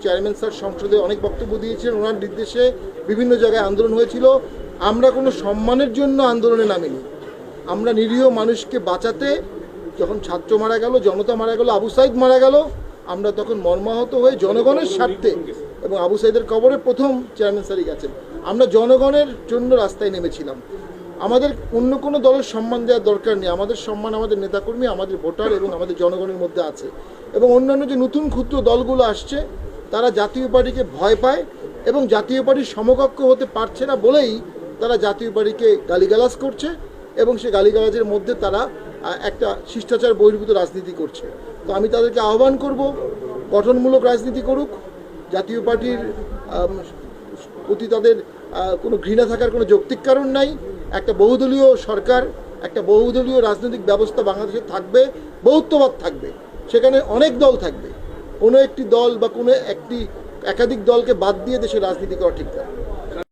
Chairman sir সংসদে অনেক বক্তব্য দিয়েছেন, ওনার নির্দেশে বিভিন্ন জায়গায় আন্দোলন হয়েছিল। আমরা কোনো সম্মানের জন্য আন্দোলনে নামিনি, আমরা নিরীহ মানুষকে বাঁচাতে, যখন ছাত্র মারা গেল, জনতা মারা গেল, আবু সাইদ মারা গেল, আমরা তখন মর্মাহত হয়ে জনগণের স্বার্থে, এবং আবু সাইদের কবরে প্রথম চেয়ারম্যান স্যারই গেছেন, আমরা জনগণের জন্য রাস্তায় নেমেছিলাম। আমাদের অন্য কোনো দলের সম্মান দেওয়ার দরকার নেই, আমাদের সম্মান আমাদের নেতাকর্মী, আমাদের ভোটার এবং আমাদের জনগণের মধ্যে আছে। এবং অন্যান্য যে নতুন ক্ষুদ্র দলগুলো আসছে, তারা জাতীয় পার্টিকে ভয় পায় এবং জাতীয় পার্টির সমকক্ষ হতে পারছে না বলেই তারা জাতীয় পার্টিকে গালিগালাজ করছে, এবং সে গালিগালাজের মধ্যে তারা একটা শিষ্টাচার বহির্ভূত রাজনীতি করছে। তো আমি তাদেরকে আহ্বান করব, গঠনমূলক রাজনীতি করুক, জাতীয় পার্টির প্রতি তাদের কোনো ঘৃণা থাকার কোনো যৌক্তিক কারণ নাই। একটা বহুদলীয় সরকার, একটা বহুদলীয় রাজনৈতিক ব্যবস্থা বাংলাদেশে থাকবে, বহুত্ববাদ থাকবে, সেখানে অনেক দল থাকবে। কোনো একটি দল বা কোনো একাধিক দলকে বাদ দিয়ে দেশে রাজনীতি করা ঠিক না।